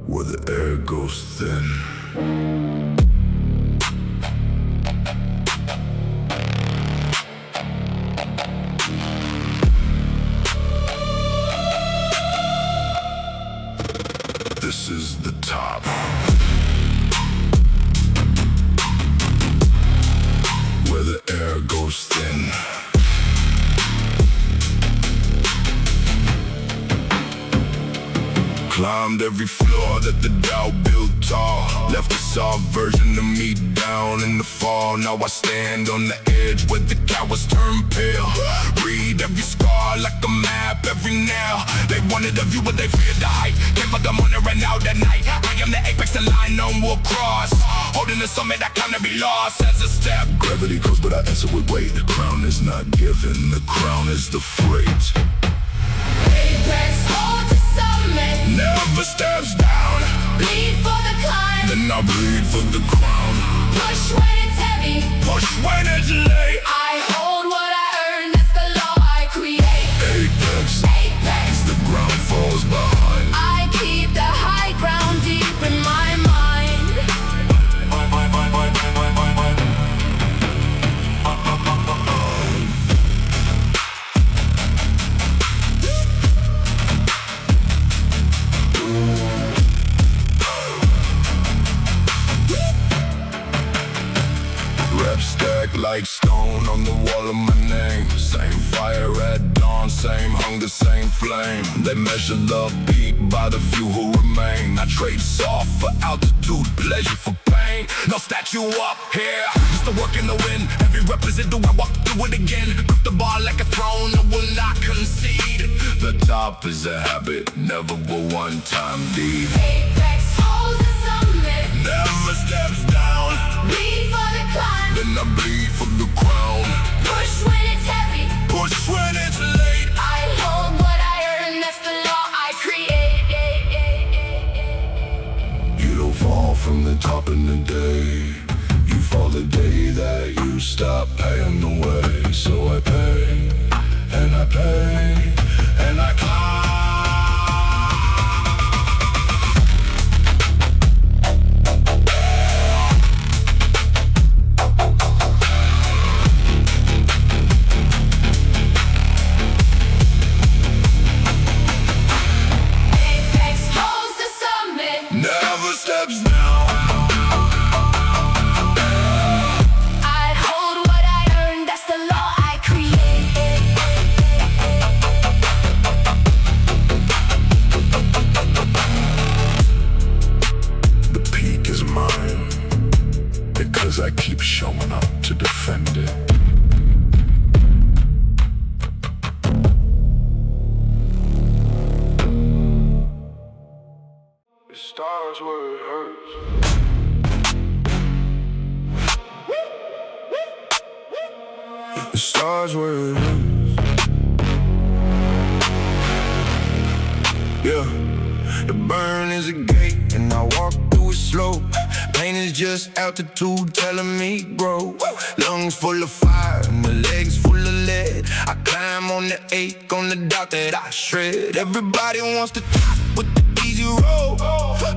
where the air goes thin. This is the top. Where the air goes thin. Climbed every floor that the Dow built tall. Left a soft version of me down in the fall. Now I stand on the edge where the cowards turn pale. Read every scar like a map, every nail. They wanted a view but they feared the height. Came for the money, ran out at night. I am the apex, the line no will cross. Holding the summit, I cannot be lost as a step. Gravity goes but I answer with weight. The crown is not given, the crown is the freight. Apex, hold the summit. Never steps down. Bleed for the climb. Then I bleed for the crown. Push when it's heavy. Push when it's late. I hold what I earn, that's the law I create. Apex, Apex, the ground falls behind. I keep the high ground deep in my mind. Stacked like stone on the wall of my name. Same fire at dawn, same hunger, same flame. They measure love peak by the few who remain. I trade soft for altitude, pleasure for pain. No statue up here, just the work in the wind. Every represent, do I walk through it again? Grip the bar like a throne, I will not concede. The top is a habit, never a one-time deed. Apex, hold the summit. Never steps down. Bleed for the climb. Then I bleed for the crown. Push when it's heavy. Push when it's late. I hold what I earn, that's the law I create. You don't fall from the top in the day. You fall the day that you stop paying the way. So I pay, and I pay, and I climb. Never steps down. I hold what I earn, that's the law I create. The peak is mine because I keep showing up to defend it. It starts where it hurts. It starts where it hurts. Yeah, the burn is a gate and I walk through it slow. Pain is just altitude telling me grow. Lungs full of fire and the legs full of lead. I climb on the ache on the doubt that I shred. Everybody wants to top with the easy road.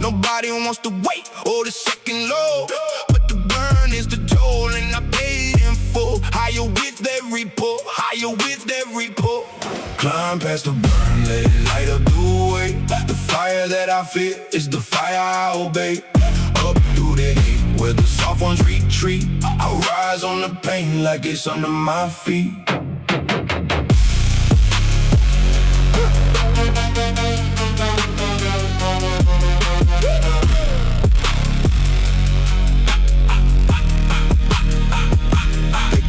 Nobody wants to wait or the second low. But the burn is the toll and I pay it in full. Higher with every pull, higher with every pull. Climb past the burn, let it light up the way. The fire that I feel is the fire I obey. Up through the hate where the soft ones retreat. I rise on the pain like it's under my feet.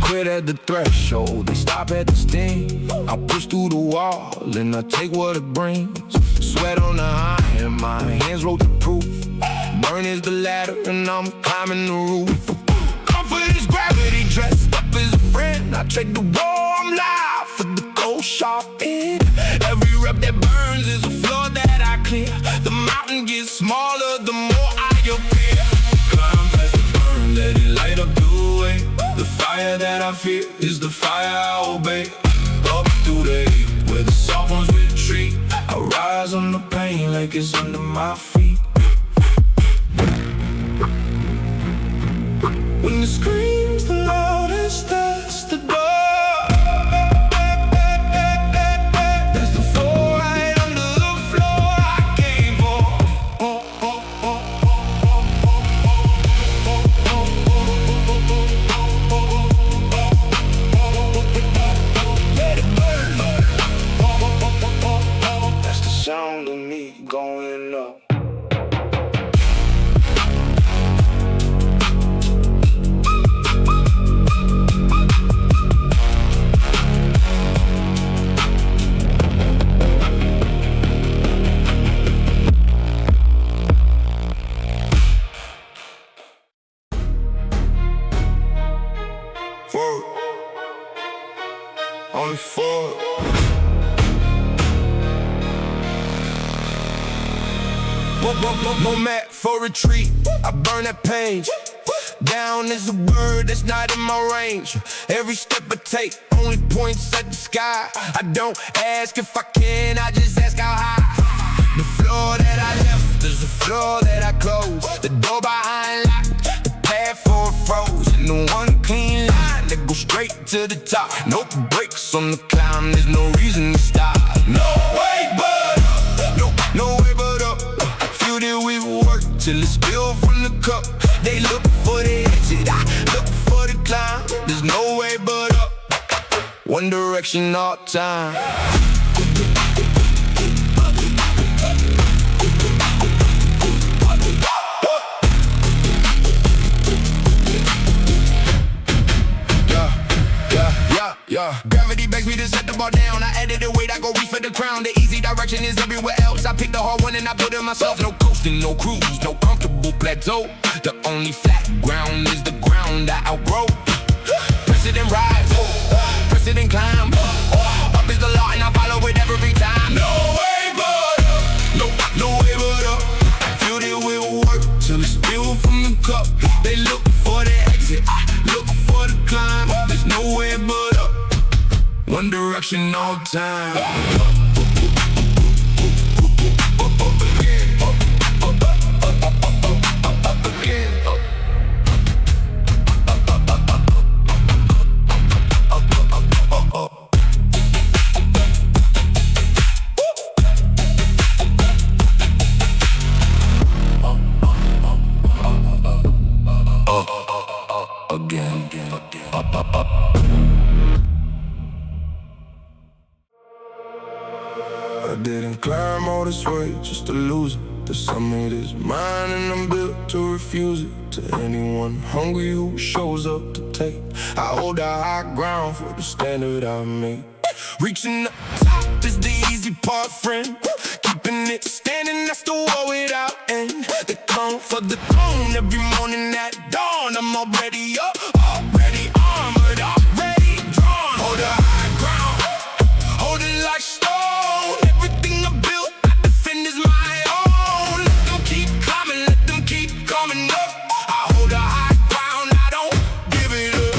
Quit at the threshold, they stop at the sting. I push through the wall and I take what it brings. Sweat on the iron, my hands roll the proof. Burn is the ladder and I'm climbing the roof. Comfort is gravity, dressed up as a friend. I trade the warm life for the cold sharp end. Every rep that burns is a floor that I clear. The mountain gets smaller the more I appear. Climb past the burn, let it light up the way. The fire that I fear is the fire I obey. Up through the heat where the soft ones retreat. I rise on the pain like it's under my feet. When the scream's the loudest, that's the door. That's the floor, right under the floor I came for. Let it burn. That's the sound of me going up. Forward. Only forward. One mat for retreat, I burn that page. Down is a word that's not in my range. Every step I take only points at the sky. I don't ask if I can, I just ask how high. The floor that I left is the floor that I closed. The door behind locked, the path forward froze. And the one clean line that goes straight to the top. No brakes on the climb, there's no reason to stop. No way but up, no way but up. Feel that we work till it's spilled from the cup. They look for the exit, I look for the climb. There's no way but up, one direction all time. Yeah. Gravity begs me to set the bar down. I added the weight, I go reach for the crown. The easy direction is everywhere else. I pick the hard one and I put it myself. No coasting, no cruise, no comfortable plateau. The only flat ground is the ground I outgrow. Press it and rise, press it and climb. Up is the law and I follow it every time. No way but up, no way but up. Feel that we'll work till it's spilled from the cup. They look for the exit, I look for the climb. There's no way but up, one direction all time. Up again, up again, I didn't climb all this way just to lose it. The summit is mine and I'm built to refuse it. To anyone hungry who shows up to take, I hold the high ground for the standard I made. Reaching the top is the easy part, friend. Keeping it standing, that's the war without end. They come for the throne every morning at dawn. I'm already up, already armored, already drawn. Hold the high ground, hold it like stone. Everything I built, I defend is my own. Let them keep climbing, let them keep coming up. I hold the high ground, I don't give it up.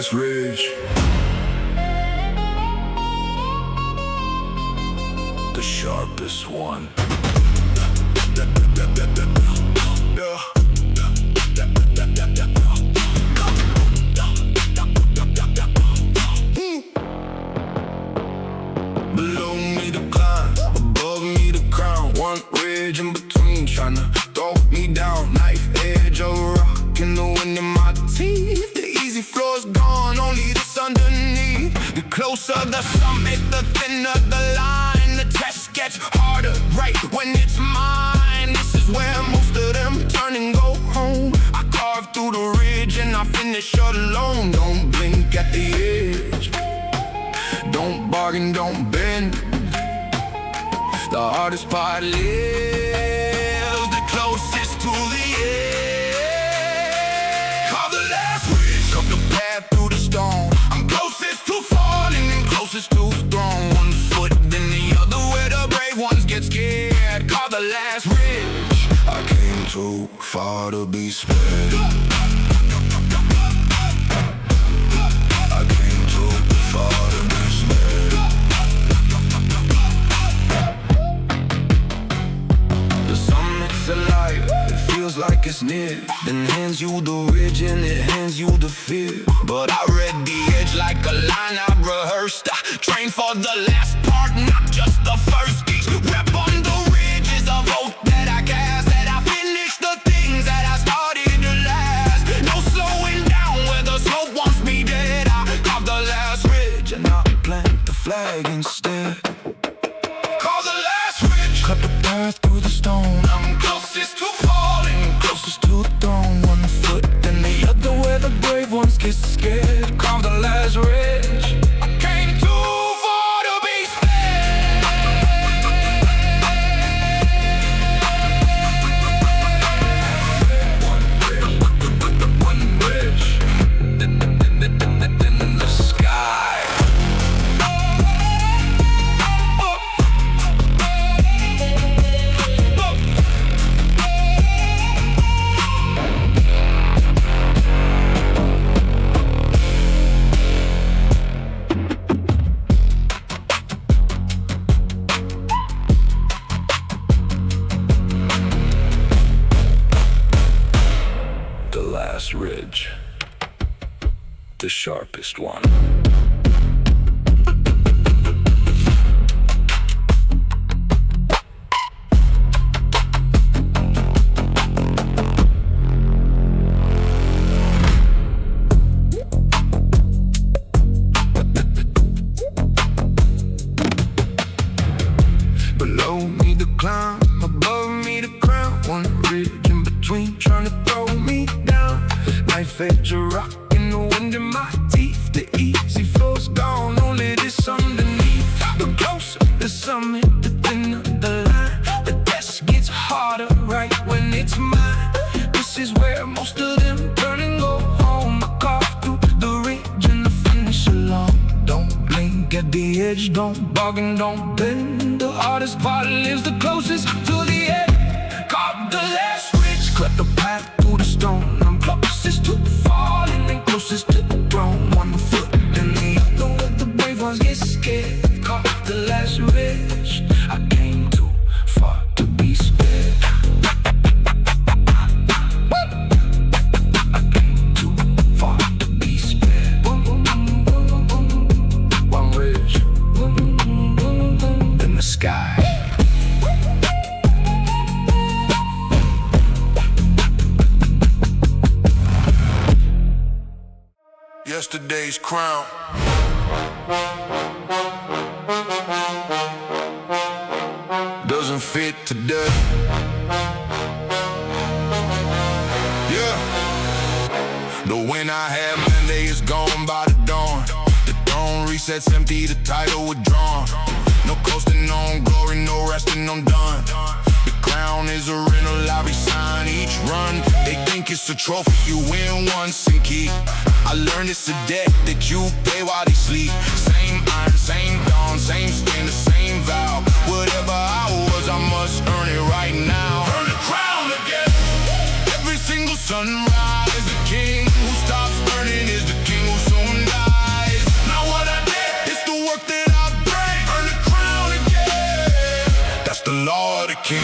last ridge. The sharpest one. Below me the climb, above me the crown. One ridge in between, tryna throw me down. Knife edge of rock in the wind in my teeth. The easy floor's gone, only this underneath. The closer the summit, the thinner the line. The test gets harder right when it's mine. This is where most of them turn and go home. I carve through the ridge and I finish alone. Don't blink at the edge, don't bargain, don't bend. The hardest part lives the closest to the edge. Carve the last ridge, cut the path through the stone. I'm closest to falling and closest to throne. One foot then the other where the brave ones get scared. Carve the last ridge. I came too far to be spared. I came too far to be spared. The summit's alive, it feels like it's near. Then hands you the ridge and it hands you the fear. But I read the edge like a line I rehearsed. I trained for the last part, not just the first. Each rep on the ridge is a vote that I cast. That I finish the things that I started to last. No slowing down where the smoke wants me dead. I carve the last ridge and I plant the flag instead. Carve the last ridge, cut the path through the stone. I'm closest to falling, closest to the throne. One foot then the other where the brave ones get scared. Carve the last ridge. I came too far to be spared. One ridge, then in the sky. The last ridge, the sharpest one. Below me the climb, above me the crown. One ridge in between, trying to throw me down. Knife edge of rock in the wind in my teeth. The easy floor's gone, only this underneath. The closer the summit, the thinner the line. The test gets harder right when it's mine. This is where most of them turn and go home. I carve through the ridge and I finish alone. Don't blink at the edge, don't bargain, don't bend. The hardest part lives the closest to the edge. Carve the last ridge, cut the path through the stone. I'm closest to falling and closest to the throne. One foot then the other where the brave ones get scared. Carve the last ridge. I came too far to be spared. I came too far to be spared. One ridge, then the sky. Yesterday's crown. Doesn't fit today. Yeah. The win I had Monday is gone by the dawn. The throne resets empty, the title withdrawn. No coasting on glory, no resting, I'm done. The crown is a rental, I'll be signed each run. They think it's a trophy you win once and keep. I learned it's a debt that you pay while they sleep. Same iron, same dawn, same stain, the same vow. Whatever I was, I must earn it right now. Earn the crown again. Every single sunrise, the king who stops burning is the king who soon king.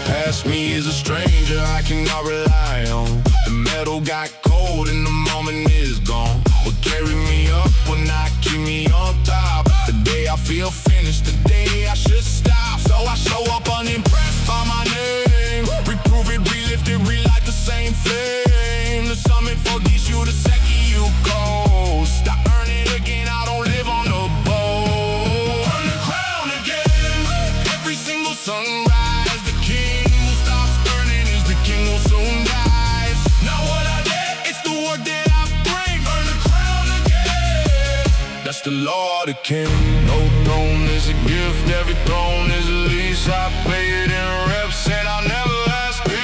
Past me is a stranger I cannot rely on. The metal got cold and the moment is gone. Will carry me up, will not keep me on top. The day I feel finished, the day I should stop. So I show up unimpressed by my name. Reprove it, relift it, relight the same flame. The summit forgets you the second you go. Stop earning again, I don't live on the boat. Earn the crown again. Every single sunrise, the king who stops earning is the king who soon dies. Not what I did, it's the work that I bring. Earn the crown again. That's the law of the king. No throne is a gift, every throne is a lease. I pay it in reps and I'll never ask peace.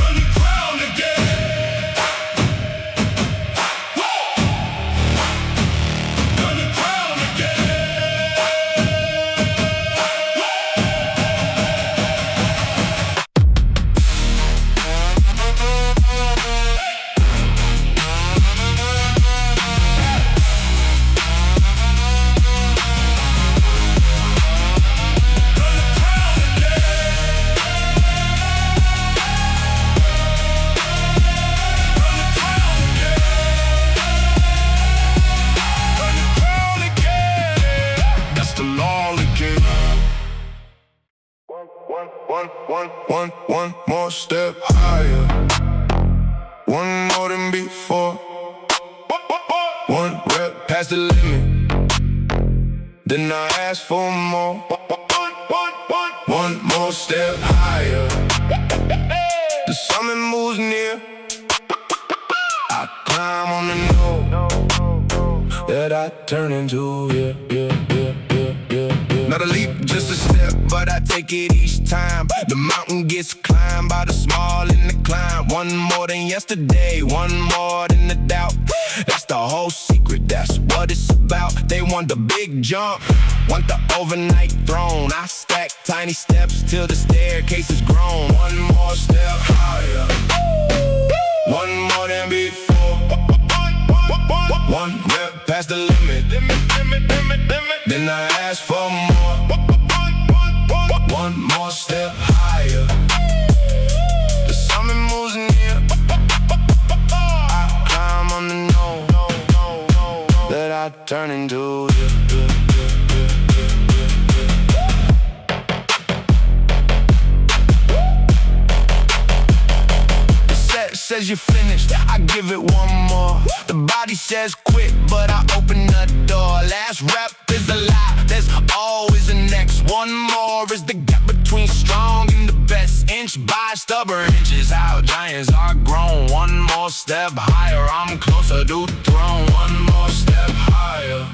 Earn the crown again. Whoa! Earn the crown again. That's the law of the king. One more step higher. One more than before. One rep past the limit. Then I ask for more. One more step higher. The summit moves near. I climb on the note that I turn into, yeah. Not a leap, just a step, but I take it each time. The mountain gets climbed by the small in the climb. One more than yesterday, one more than the doubt. That's the whole secret, that's what it's about. They want the big jump, want the overnight throne. I stack tiny steps till the staircase is grown. One more step higher, one more than before. One rep past the limit. Then I ask for more. One more step higher. The summit moves near. I climb on the know that I turn into, The set says you're finished, I give it one more. The body says quit, but I open the door. Last rep is a lie, there's always a next. One more is the gap between strong and the best. Inch by stubborn inches, how giants are grown. One more step higher, I'm closer to the throne. One more step higher.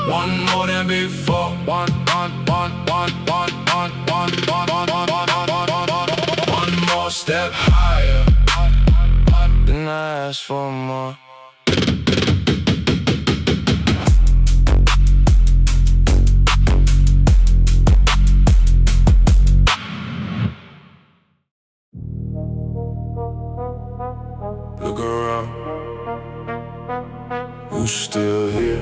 One more than before. One more step higher. Then I ask for more. Look around, who's still here?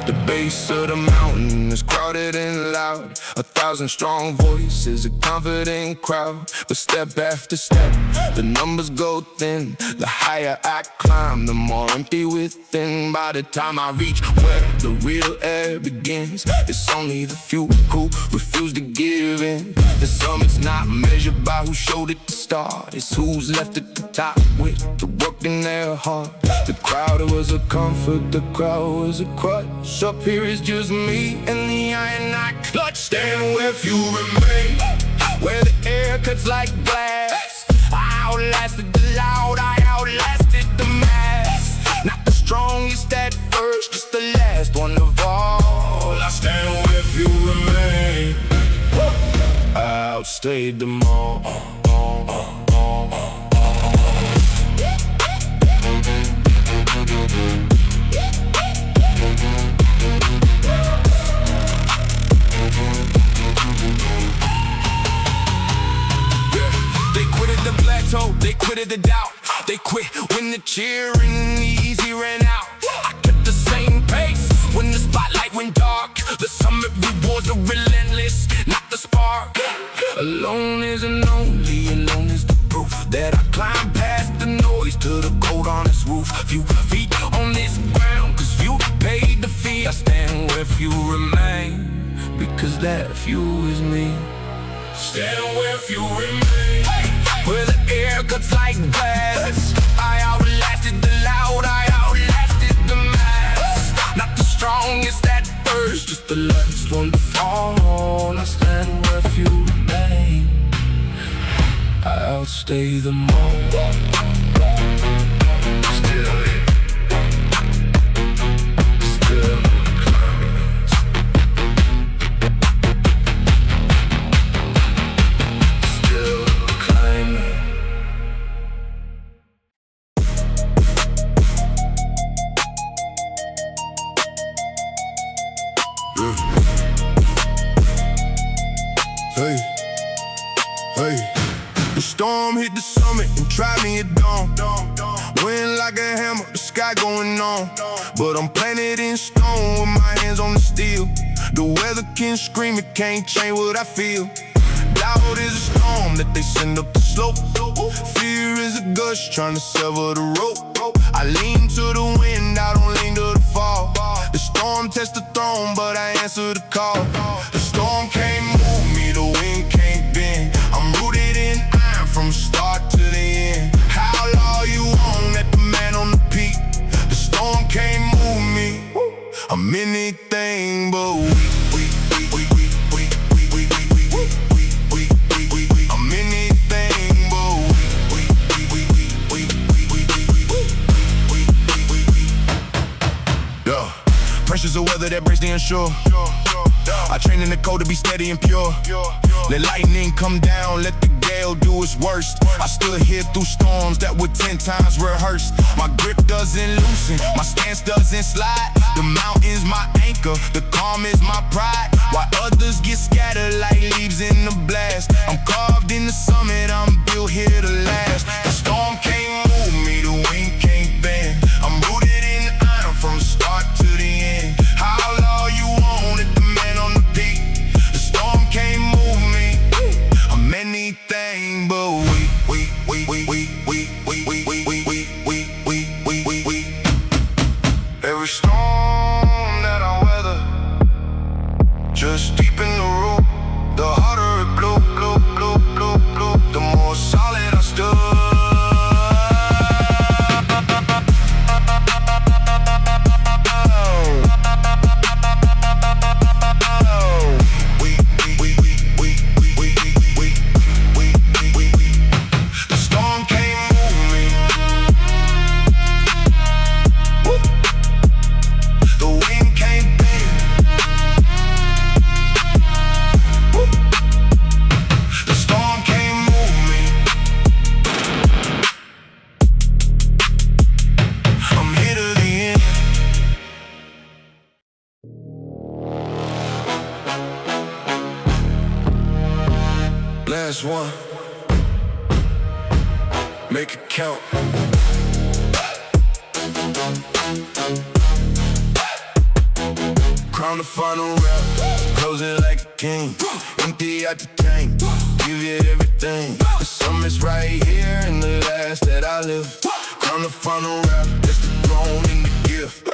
The base of the mountain is crowded and loud. 1,000 strong voices, a confident crowd. But step after step, the numbers go thin. The higher I climb, the more empty within. By the time I reach where the real air begins, it's only the few who refuse to give in. The summit's not measured by who showed it to start. It's who's left at the top with the work in their heart. The crowd was a comfort, the crowd was a crutch. Up here is just me and the iron I clutch. Stand where few remain, where the air cuts like glass. I outlasted the loud, I outlasted the mass. Not the strongest at first, just the outstayed them all. They quitted the plateau, they quitted the doubt. They quit when the cheering and the easy ran out. I kept the same pace when the spotlight went dark. The summit rewards the relentless, not the spark. Alone isn't lonely, alone is the proof that I climb past the noise to the cold on this roof. Few feet on this ground, cause few paid the fee. I stand where few remain, because that few is me. Stand where few remain, where the air cuts like glass. I outlasted the loud, I outlasted the mass. Not the strongest at first, just the last one to fall. I stand where few remain, I outstay them all. Hey, hey. The storm hit the summit and tried me at dawn. Wind like a hammer, the sky going on. But I'm planted in stone with my hands on the steel. The weather can scream, it can't change what I feel. Loud is a storm that they send up the slope. Fear is a gush trying to sever the rope. I lean to the wind, I don't lean to the fall. The storm tests the throne, but I answer the call. The storm can't move me, the wind can't bend. I'm rooted in iron from start to the end. How long you on at the man on the peak? The storm can't move me. I'm anything but weak. I'm anything but weak. Yeah. Pressures of weather that breaks the unsure. I train in the cold to be steady and pure. Let lightning come down, let the gale do its worst. I stood here through storms that were 10 times rehearsed. My grip doesn't loosen, my stance doesn't slide. The mountain's my anchor, the calm is my pride. While others get scattered like leaves in the blast, I'm carved in the summit, I'm built here to last. The storm can't move me, the wind can't bend. I'm rooted in iron from start to the end. How long you on it, the man on the peak? The storm can't move me. I'm anything but weak. Every storm that I weather just deepen the root. The harder it blew, the more solid I stood. Last one, make it count. Crown the final rap, close it like a king. Empty out the tank, give it everything. The summit's right here and the last that I live. Crown the final rap, that's the throne and the gift.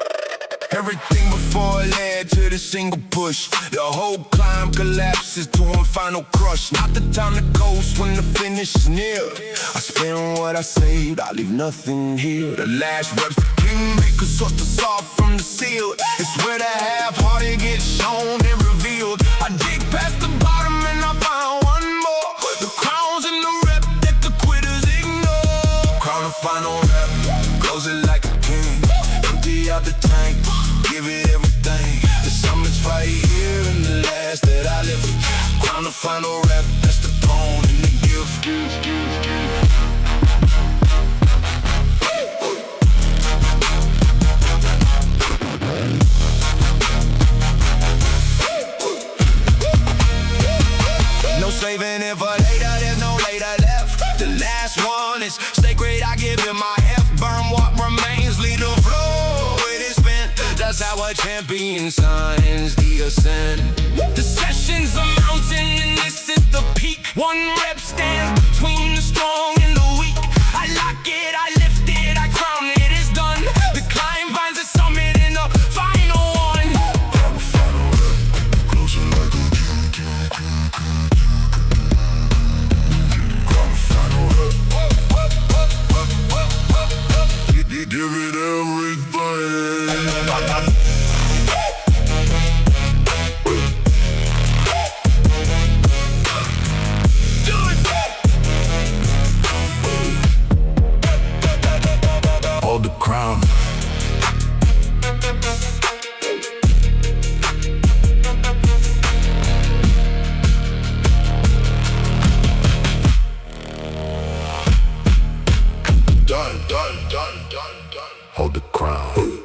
Everything before led to the single push. The whole climb collapses to one final crush. Not the time to coast when the finish is near. I spend what I saved, I leave nothing here. The last reps the kingmaker sorts the soft from the sealed. It's where the half-hearted gets shown and revealed. I dig past the bottom and I find one more. The crown's in the rep that the quitters ignore. Crown the final rep, close it like a king. Empty out the tank, give it everything. The summit's right here and the last that I live. Crown the final rep, that's the throne and the gift. No saving it for later, there's no later left. The last one is sacred, I give it my F. Burn what remains, lead the flow, it is spent. That's how a champion signs the ascent. The session's a mountain and this is the peak. One rep stands between the strong and the weak. I lock it, I lift it, I crown it, it is done. The climb finds a summit in the final one. Closer like a give it everything. Hold the crown. Done. Hold the crown.